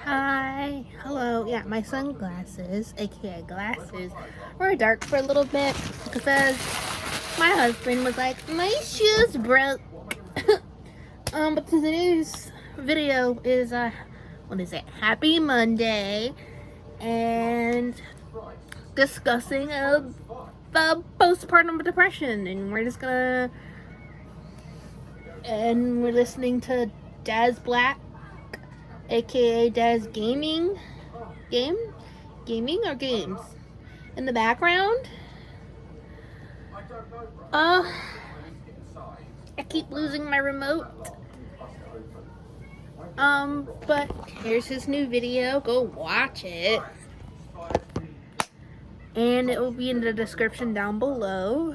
Hi, hello. Yeah, my sunglasses, aka glasses, were dark for a little bit because my husband was like, "My shoes broke." But today's video is what is it? Happy Monday, and discussing the postpartum depression, and we're listening to Daz Black, aka Daz gaming or games in the background. I keep losing my remote. But here's his new video. Go watch it. And it will be in the description down below.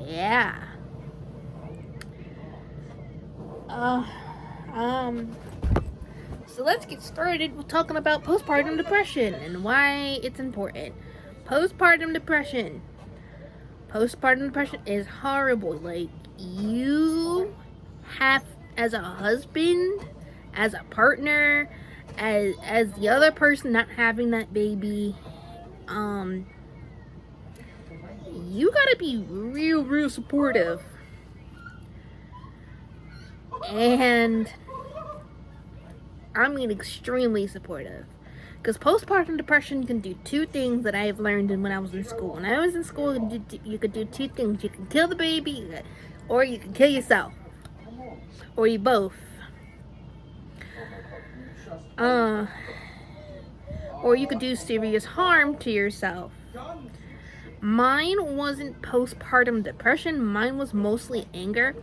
Yeah. So let's get started with talking about postpartum depression and why it's important. Postpartum depression. Postpartum depression is horrible. Like, you have, as a husband, as a partner, as the other person not having that baby, you gotta be real supportive. And I mean extremely supportive. Because postpartum depression can do two things that I've learned when I was in school. When I was in school, you could do two things. You can kill the baby, or you can kill yourself. Or you both. Or you could do serious harm to yourself. Mine wasn't postpartum depression. Mine was mostly anger.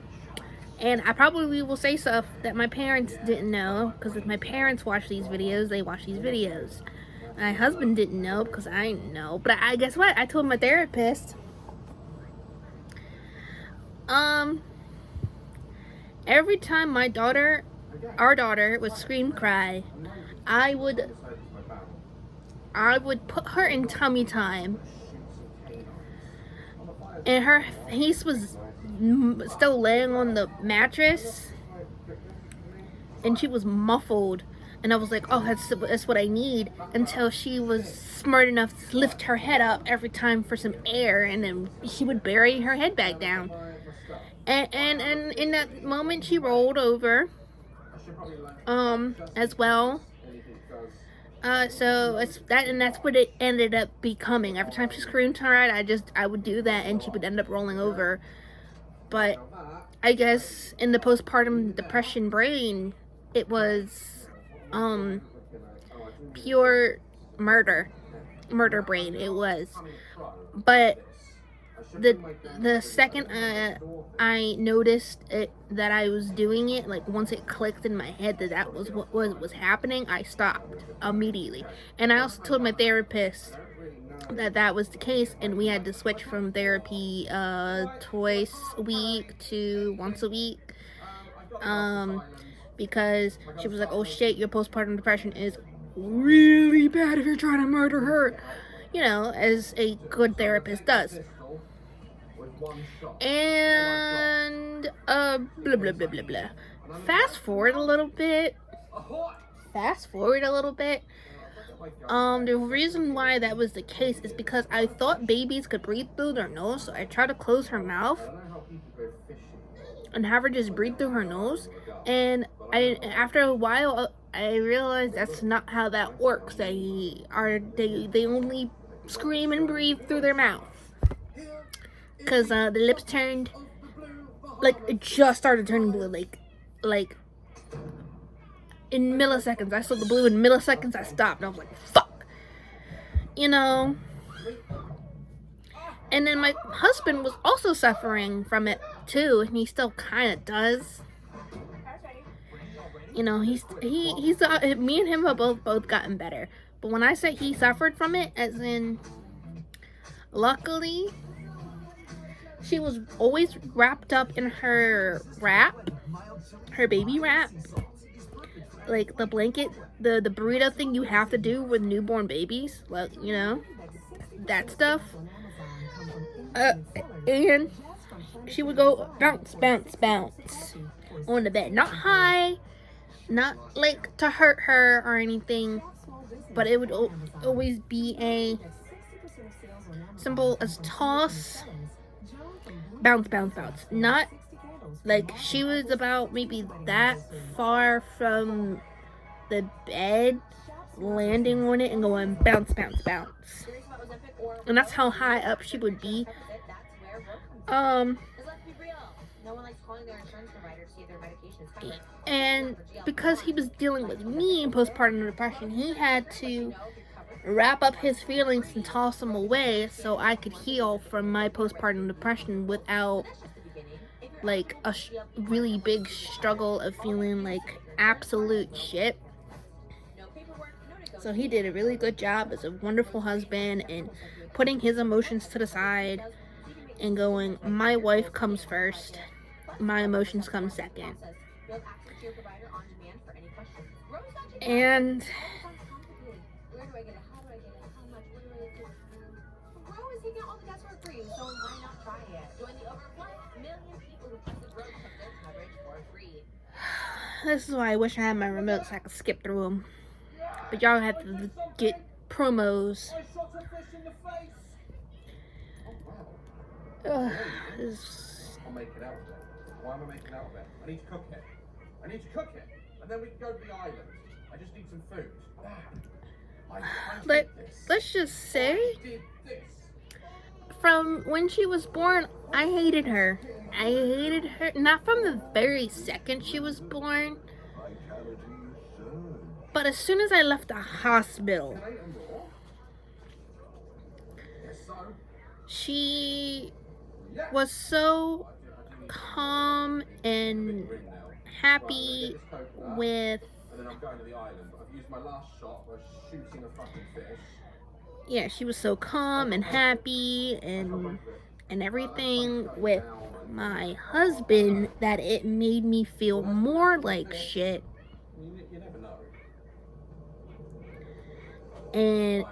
And I probably will say stuff that my parents didn't know, because if my parents watch these videos, they watch these videos. My husband didn't know because I didn't know. But I guess what? I told my therapist. Every time our daughter would scream cry, I would put her in tummy time. And her face was still laying on the mattress, and she was muffled, and I was like, oh, that's what I need, until she was smart enough to lift her head up every time for some air, and then she would bury her head back down, and in that moment she rolled over as well. So that's what it ended up becoming. Every time she screamed hard, I would do that, and she would end up rolling over. But I guess in the postpartum depression brain, it was pure murder brain. It was. But the second I noticed that I was doing it, like once it clicked in my head that was what was happening, I stopped immediately. And I also told my therapist that was the case, and we had to switch from therapy twice a week to once a week, because she was like, oh shit, your postpartum depression is really bad if you're trying to murder her, as a good therapist does. And blah blah blah blah blah. Fast forward a little bit. The reason why that was the case is because I thought babies could breathe through their nose, so I tried to close her mouth and have her just breathe through her nose. And after a while, I realized that's not how that works. They only scream and breathe through their mouth, because the lips turned, like, it just started turning blue, like in milliseconds. I saw the blue in milliseconds. I stopped, and I was like, fuck, And then my husband was also suffering from it too, and he still kind of does. He's me and him have both gotten better. But when I say he suffered from it, as in, luckily, she was always wrapped up in her baby wrap, like the blanket, the burrito thing you have to do with newborn babies, that stuff. And she would go bounce, bounce, bounce on the bed. Not high, not like to hurt her or anything, but it would always be a simple as toss, bounce, bounce, bounce. Not like she was about maybe that far from the bed, landing on it and going bounce, bounce, bounce. And that's how high up she would be. And because he was dealing with me in postpartum depression, he had to wrap up his feelings and toss them away so I could heal from my postpartum depression without like a really big struggle of feeling like absolute shit. So he did a really good job as a wonderful husband and putting his emotions to the side and going, my wife comes first, my emotions come second. And this is why I wish I had my remote so I could skip through them. But y'all have to get promos. I'll make it out there. Why am I making out there? I need to cook it. And then we can go to the island. I just need some food. Let's just say, from when she was born, I hated her. I hated her, not from the very second she was born, but as soon as I left the hospital, she was so calm and happy with, yeah, she was so calm and happy and everything with my husband that it made me feel more like shit. And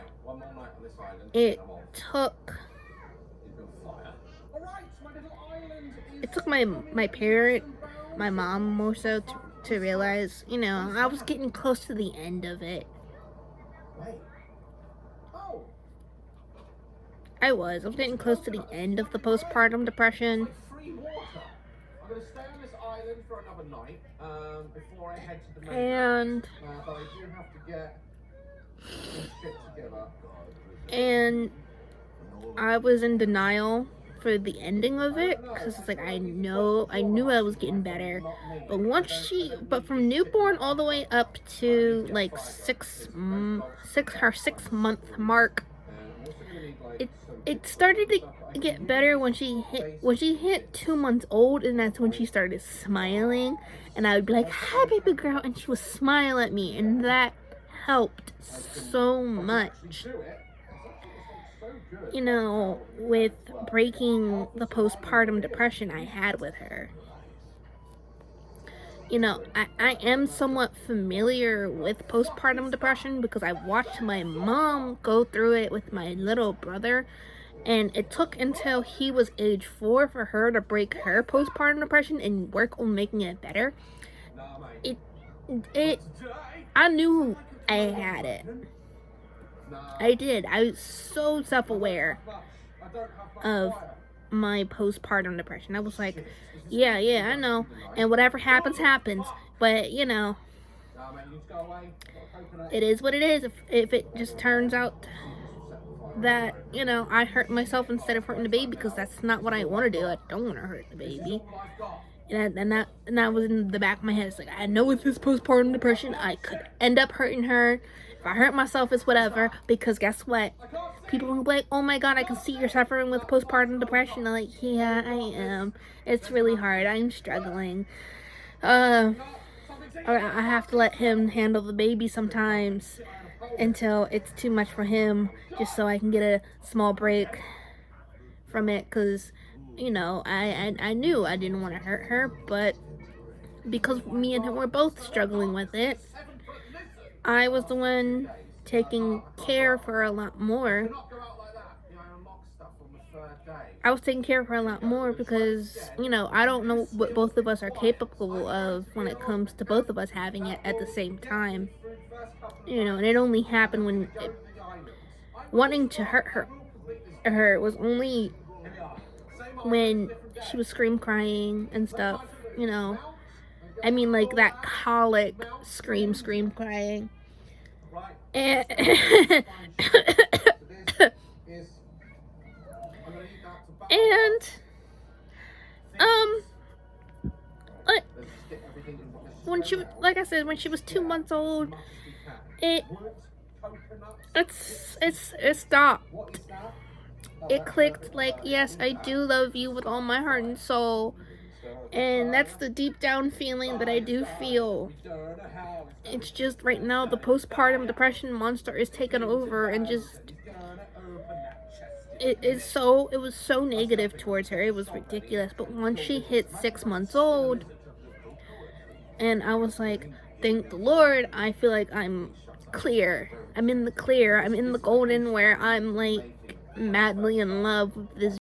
it took my parent, my mom more so, to realize, you know, I was getting close to the end of it. I was getting close to the end of the postpartum depression. And I was in denial for the ending of it because it's like I knew I was getting better, but from newborn all the way up to like her 6 month mark, it started to get better when she hit 2 months old, and that's when she started smiling, and I would be like, "Hi, baby girl," and she would smile at me, and that helped so much. You know, with breaking the postpartum depression I had with her. You know, I am somewhat familiar with postpartum depression because I watched my mom go through it with my little brother, and it took until he was age 4 for her to break her postpartum depression and work on making it better. I knew I had it. I did. I was so self-aware of my postpartum depression. I was like, yeah, I know. And whatever happens, happens. But, you know, it is what it is. If it just turns out that, you know, I hurt myself instead of hurting the baby, because that's not what I want to do. I don't want to hurt the baby. And that was in the back of my head. It's like, I know with this postpartum depression, I could end up hurting her. If I hurt myself, it's whatever, because guess what? People will be like, oh my god, I can see you're suffering with postpartum depression. I'm like, yeah, I am. It's really hard. I'm struggling. I have to let him handle the baby sometimes until it's too much for him, just so I can get a small break from it, because, you know, I knew I didn't want to hurt her, but because me and him were both struggling with it, I was the one taking care for a lot more. I was taking care of her a lot more because, you know, I don't know what both of us are capable of when it comes to both of us having it at the same time. You know, and it only happened when wanting to hurt her was only when she was scream crying and stuff, you know. I mean, like that colic scream crying. And and um like when she, like I said, when she was 2 months old, it it stopped. It clicked, like, yes, I do love you with all my heart and soul, and that's the deep down feeling that I do feel. It's just right now the postpartum depression monster is taken over, and just it was so negative towards her. It was ridiculous. But once she hit 6 months old, and I was like, thank the Lord, I feel like I'm clear. I'm in the clear. I'm in the golden, where I'm like madly in love with this